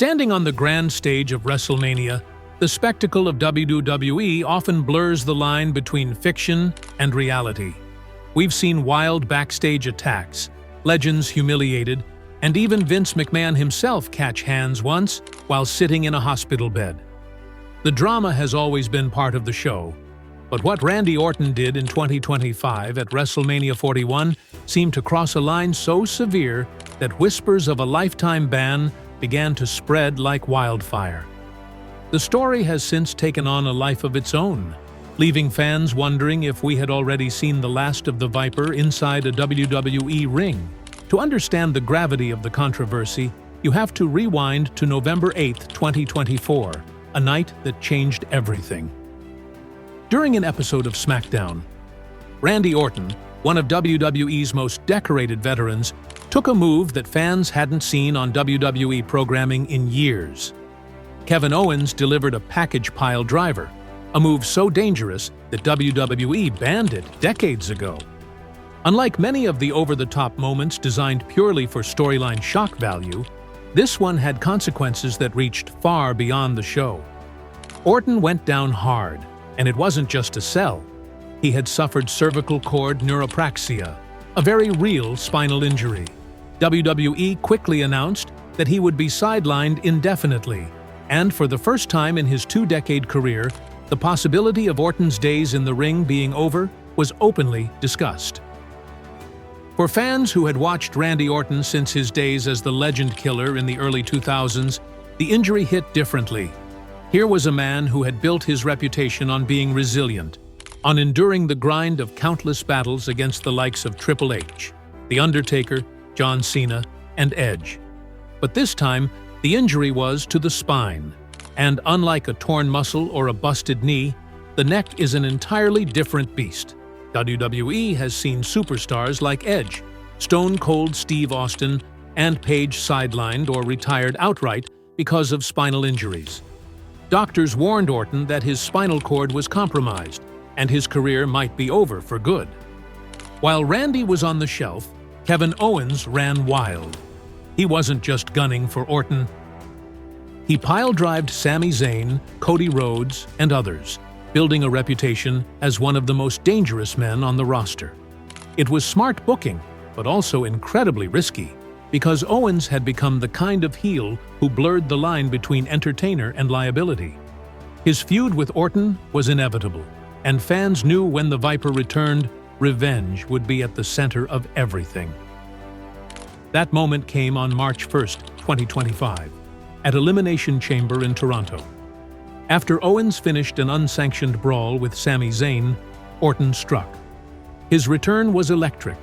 Standing on the grand stage of WrestleMania, the spectacle of WWE often blurs the line between fiction and reality. We've seen wild backstage attacks, legends humiliated, and even Vince McMahon himself catch hands once while sitting in a hospital bed. The drama has always been part of the show, but what Randy Orton did in 2025 at WrestleMania 41 seemed to cross a line so severe that whispers of a lifetime ban began to spread like wildfire. The story has since taken on a life of its own, leaving fans wondering if we had already seen the last of the Viper inside a WWE ring. To understand the gravity of the controversy, you have to rewind to November 8, 2024, a night that changed everything. During an episode of SmackDown, Randy Orton, one of WWE's most decorated veterans, took a move that fans hadn't seen on WWE programming in years. Kevin Owens delivered a package pile driver, a move so dangerous that WWE banned it decades ago. Unlike many of the over-the-top moments designed purely for storyline shock value, this one had consequences that reached far beyond the show. Orton went down hard, and it wasn't just a sell. He had suffered cervical cord neuropraxia, a very real spinal injury. WWE quickly announced that he would be sidelined indefinitely, and for the first time in his two-decade career, the possibility of Orton's days in the ring being over was openly discussed. For fans who had watched Randy Orton since his days as the legend killer in the early 2000s, the injury hit differently. Here was a man who had built his reputation on being resilient, on enduring the grind of countless battles against the likes of Triple H, The Undertaker, John Cena, and Edge. But this time, the injury was to the spine, and unlike a torn muscle or a busted knee, the neck is an entirely different beast. WWE has seen superstars like Edge, Stone Cold Steve Austin, and Paige sidelined or retired outright because of spinal injuries. Doctors warned Orton that his spinal cord was compromised, and his career might be over for good. While Randy was on the shelf, Kevin Owens ran wild. He wasn't just gunning for Orton. He pile-drived Sami Zayn, Cody Rhodes, and others, building a reputation as one of the most dangerous men on the roster. It was smart booking, but also incredibly risky, because Owens had become the kind of heel who blurred the line between entertainer and liability. His feud with Orton was inevitable, and fans knew when the Viper returned, revenge would be at the center of everything. That moment came on March 1, 2025, at Elimination Chamber in Toronto. After Owens finished an unsanctioned brawl with Sami Zayn, Orton struck. His return was electric.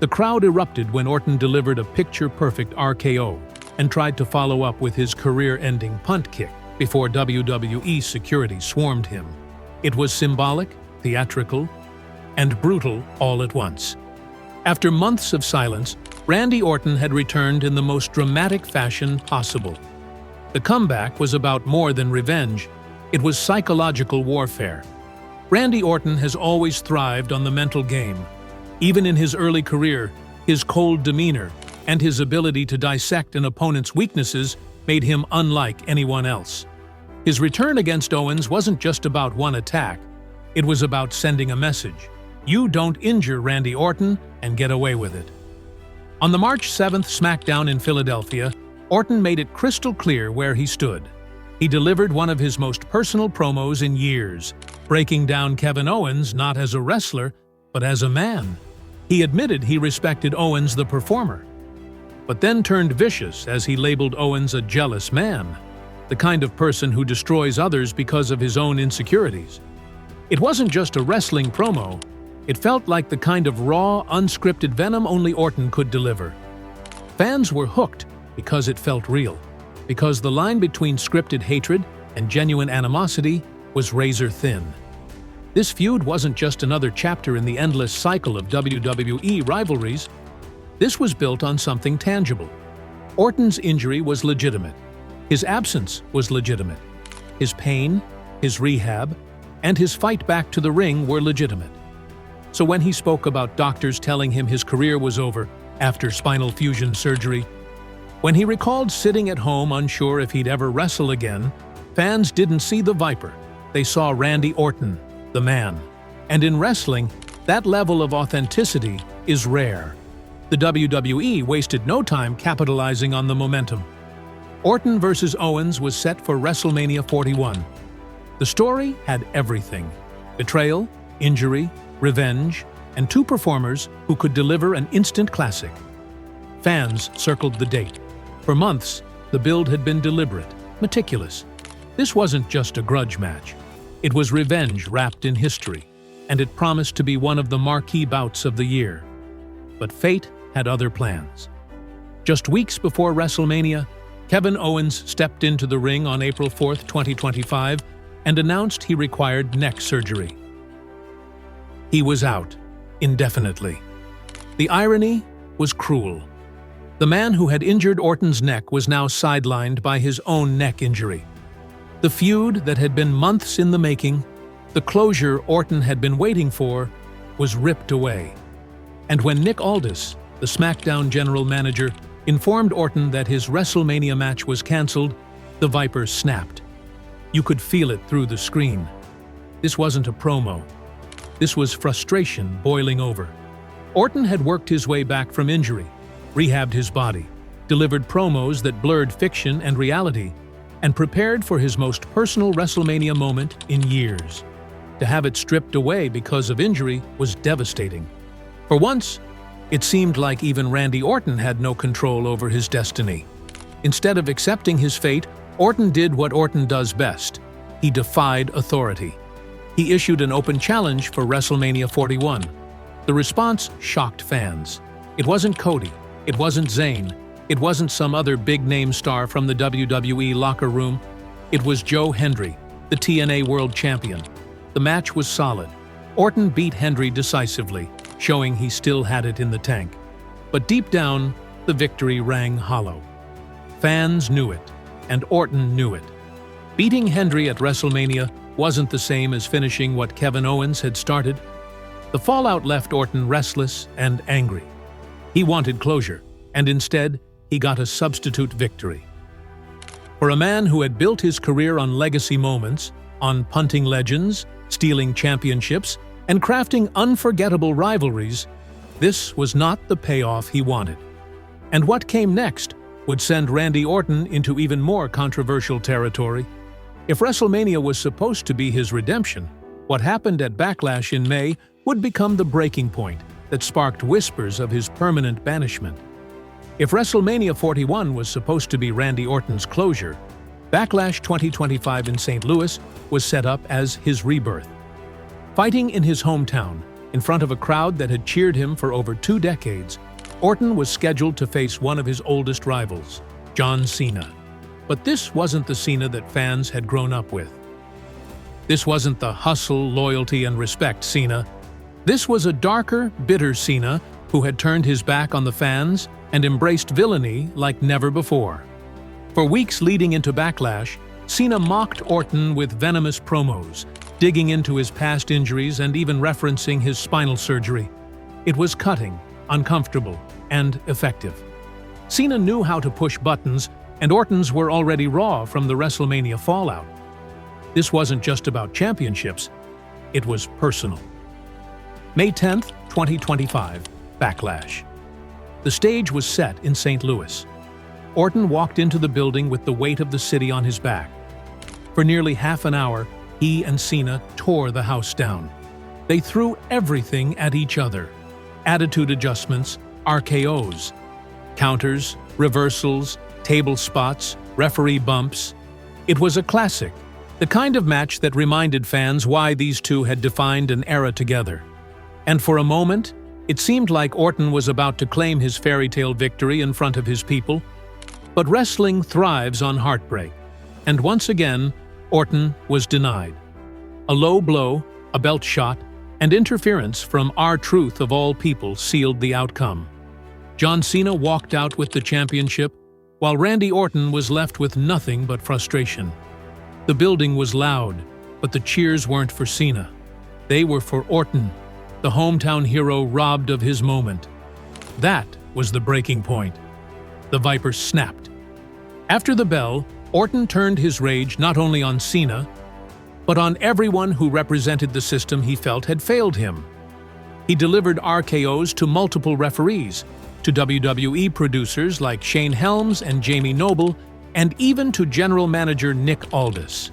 The crowd erupted when Orton delivered a picture-perfect RKO and tried to follow up with his career-ending punt kick before WWE security swarmed him. It was symbolic, theatrical, and brutal all at once. After months of silence, Randy Orton had returned in the most dramatic fashion possible. The comeback was about more than revenge. It was psychological warfare. Randy Orton has always thrived on the mental game. Even in his early career, his cold demeanor and his ability to dissect an opponent's weaknesses made him unlike anyone else. His return against Owens wasn't just about one attack. It was about sending a message. You don't injure Randy Orton and get away with it. On the March 7th SmackDown in Philadelphia, Orton made it crystal clear where he stood. He delivered one of his most personal promos in years, breaking down Kevin Owens not as a wrestler, but as a man. He admitted he respected Owens the performer, but then turned vicious as he labeled Owens a jealous man, the kind of person who destroys others because of his own insecurities. It wasn't just a wrestling promo. It felt like the kind of raw, unscripted venom only Orton could deliver. Fans were hooked because it felt real, because the line between scripted hatred and genuine animosity was razor thin. This feud wasn't just another chapter in the endless cycle of WWE rivalries. This was built on something tangible. Orton's injury was legitimate. His absence was legitimate. His pain, his rehab, and his fight back to the ring were legitimate. So when he spoke about doctors telling him his career was over after spinal fusion surgery, When he recalled sitting at home unsure if he'd ever wrestle again, fans didn't see the Viper. They saw Randy Orton, the man. And in wrestling, that level of authenticity is rare. The WWE wasted no time capitalizing on the momentum. Orton versus Owens was set for WrestleMania 41. The story had everything: betrayal, injury, revenge, and two performers who could deliver an instant classic. Fans circled the date. For months, the build had been deliberate, meticulous. This wasn't just a grudge match. It was revenge wrapped in history, and it promised to be one of the marquee bouts of the year. But fate had other plans. Just weeks before WrestleMania, Kevin Owens stepped into the ring on April 4, 2025, and announced he required neck surgery. He was out, indefinitely. The irony was cruel. The man who had injured Orton's neck was now sidelined by his own neck injury. The feud that had been months in the making, the closure Orton had been waiting for, was ripped away. And when Nick Aldis, the SmackDown general manager, informed Orton that his WrestleMania match was cancelled, the Viper snapped. You could feel it through the screen. This wasn't a promo. This was frustration boiling over. Orton had worked his way back from injury, rehabbed his body, delivered promos that blurred fiction and reality, and prepared for his most personal WrestleMania moment in years. To have it stripped away because of injury was devastating. For once, it seemed like even Randy Orton had no control over his destiny. Instead of accepting his fate, Orton did what Orton does best. He defied authority. He issued an open challenge for WrestleMania 41. The response shocked fans. It wasn't Cody. It wasn't Zayn. It wasn't some other big-name star from the WWE locker room. It was Joe Hendry, the TNA World Champion. The match was solid. Orton beat Hendry decisively, showing he still had it in the tank. But deep down, the victory rang hollow. Fans knew it, and Orton knew it. Beating Hendry at WrestleMania wasn't the same as finishing what Kevin Owens had started. The fallout left Orton restless and angry. He wanted closure, and instead, he got a substitute victory. For a man who had built his career on legacy moments, on punting legends, stealing championships, and crafting unforgettable rivalries, this was not the payoff he wanted. And what came next would send Randy Orton into even more controversial territory. If WrestleMania was supposed to be his redemption, what happened at Backlash in May would become the breaking point that sparked whispers of his permanent banishment. If WrestleMania 41 was supposed to be Randy Orton's closure, Backlash 2025 in St. Louis was set up as his rebirth. Fighting in his hometown, in front of a crowd that had cheered him for over 2 decades, Orton was scheduled to face one of his oldest rivals, John Cena. But this wasn't the Cena that fans had grown up with. This wasn't the hustle, loyalty, and respect Cena. This was a darker, bitter Cena who had turned his back on the fans and embraced villainy like never before. For weeks leading into Backlash, Cena mocked Orton with venomous promos, digging into his past injuries and even referencing his spinal surgery. It was cutting, uncomfortable, and effective. Cena knew how to push buttons, and Orton's were already raw from the WrestleMania fallout. This wasn't just about championships, it was personal. May 10th, 2025, Backlash. The stage was set in St. Louis. Orton walked into the building with the weight of the city on his back. For nearly half an hour, he and Cena tore the house down. They threw everything at each other. Attitude adjustments, RKOs, counters, reversals, table spots, referee bumps. It was a classic, the kind of match that reminded fans why these two had defined an era together. And for a moment, it seemed like Orton was about to claim his fairy tale victory in front of his people. But wrestling thrives on heartbreak, and once again, Orton was denied. A low blow, a belt shot, and interference from R-Truth of all people sealed the outcome. John Cena walked out with the championship, while Randy Orton was left with nothing but frustration. The building was loud, but the cheers weren't for Cena. They were for Orton, the hometown hero robbed of his moment. That was the breaking point. The Viper snapped. After the bell, Orton turned his rage not only on Cena, but on everyone who represented the system he felt had failed him. He delivered RKOs to multiple referees, to WWE producers like Shane Helms and Jamie Noble, and even to general manager Nick Aldis.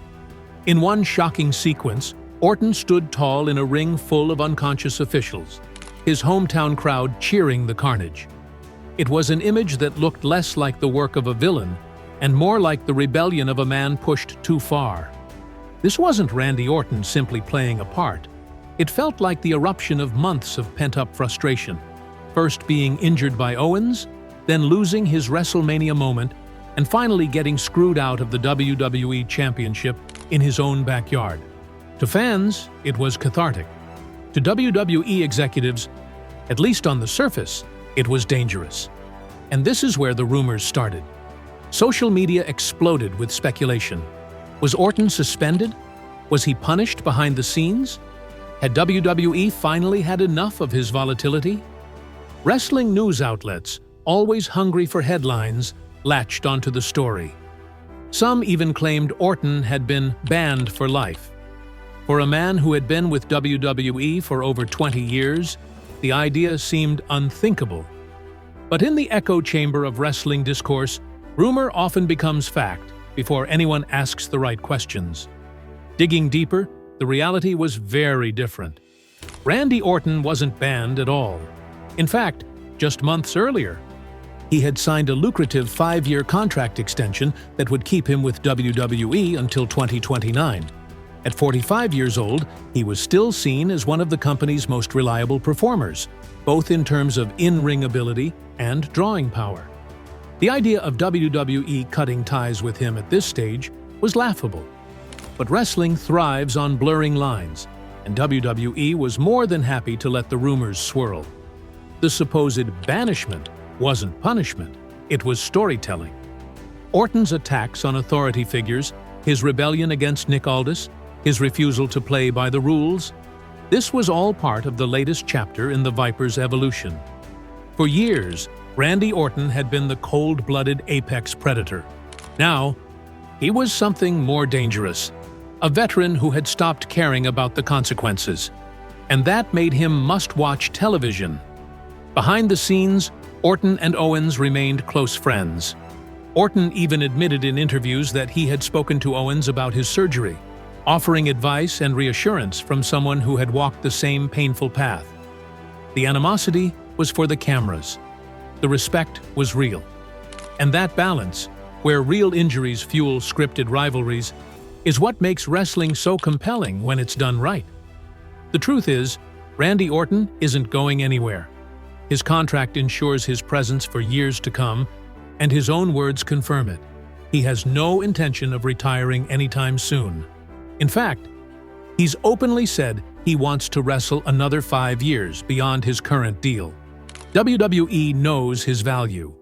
In one shocking sequence, Orton stood tall in a ring full of unconscious officials, his hometown crowd cheering the carnage. It was an image that looked less like the work of a villain and more like the rebellion of a man pushed too far. This wasn't Randy Orton simply playing a part. It felt like the eruption of months of pent-up frustration, first being injured by Owens, then losing his WrestleMania moment, and finally getting screwed out of the WWE Championship in his own backyard. To fans, it was cathartic. To WWE executives, at least on the surface, it was dangerous. And this is where the rumors started. Social media exploded with speculation. Was Orton suspended? Was he punished behind the scenes? Had WWE finally had enough of his volatility? Wrestling news outlets, always hungry for headlines, latched onto the story. Some even claimed Orton had been banned for life. For a man who had been with WWE for over 20 years, the idea seemed unthinkable. But in the echo chamber of wrestling discourse, rumor often becomes fact before anyone asks the right questions. Digging deeper, the reality was very different. Randy Orton wasn't banned at all. In fact, just months earlier, he had signed a lucrative 5-year contract extension that would keep him with WWE until 2029. At 45 years old, he was still seen as one of the company's most reliable performers, both in terms of in-ring ability and drawing power. The idea of WWE cutting ties with him at this stage was laughable. But wrestling thrives on blurring lines, and WWE was more than happy to let the rumors swirl. The supposed banishment wasn't punishment, it was storytelling. Orton's attacks on authority figures, his rebellion against Nick Aldis, his refusal to play by the rules, this was all part of the latest chapter in the Viper's evolution. For years, Randy Orton had been the cold-blooded apex predator. Now, he was something more dangerous, a veteran who had stopped caring about the consequences. And that made him must-watch television. Behind the scenes, Orton and Owens remained close friends. Orton even admitted in interviews that he had spoken to Owens about his surgery, offering advice and reassurance from someone who had walked the same painful path. The animosity was for the cameras. The respect was real. And that balance, where real injuries fuel scripted rivalries, is what makes wrestling so compelling when it's done right. The truth is, Randy Orton isn't going anywhere. His contract ensures his presence for years to come, and his own words confirm it. He has no intention of retiring anytime soon. In fact, he's openly said he wants to wrestle another 5 years beyond his current deal. WWE knows his value.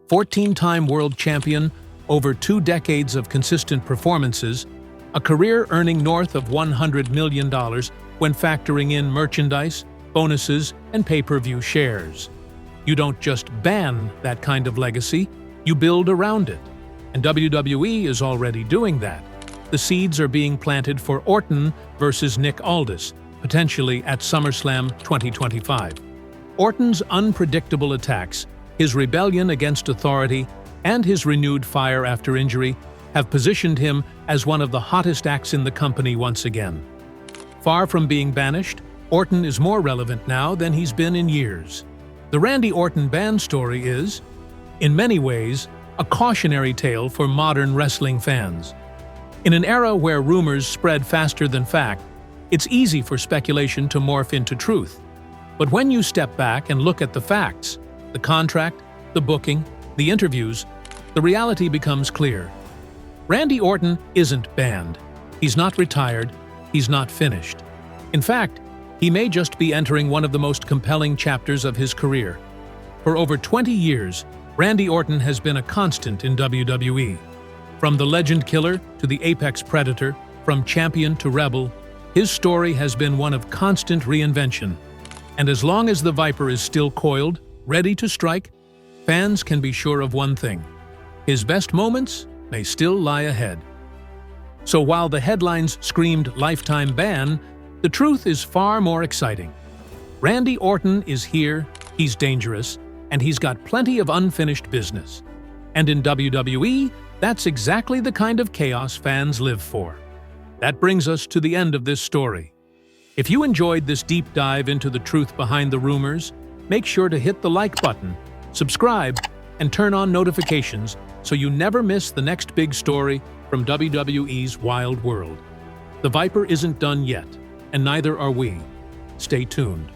14-time world champion, over 2 decades of consistent performances, a career earning north of $100 million when factoring in merchandise, bonuses, and pay-per-view shares. You don't just ban that kind of legacy, you build around it. And WWE is already doing that. The seeds are being planted for Orton versus Nick Aldis, potentially at SummerSlam 2025. Orton's unpredictable attacks, his rebellion against authority, and his renewed fire after injury have positioned him as one of the hottest acts in the company once again. Far from being banished, Orton is more relevant now than he's been in years. The Randy Orton ban story is, in many ways, a cautionary tale for modern wrestling fans. In an era where rumors spread faster than fact, it's easy for speculation to morph into truth. But when you step back and look at the facts, the contract, the booking, the interviews, the reality becomes clear. Randy Orton isn't banned. He's not retired. He's not finished. In fact, he may just be entering one of the most compelling chapters of his career. For over 20 years, Randy Orton has been a constant in WWE. From the legend killer to the apex predator, from champion to rebel, his story has been one of constant reinvention. And as long as the Viper is still coiled, ready to strike, fans can be sure of one thing: his best moments may still lie ahead. So while the headlines screamed lifetime ban, the truth is far more exciting. Randy Orton is here, he's dangerous, and he's got plenty of unfinished business. And in WWE, that's exactly the kind of chaos fans live for. That brings us to the end of this story. If you enjoyed this deep dive into the truth behind the rumors, make sure to hit the like button, subscribe, and turn on notifications so you never miss the next big story from WWE's wild world. The Viper isn't done yet, and neither are we. Stay tuned.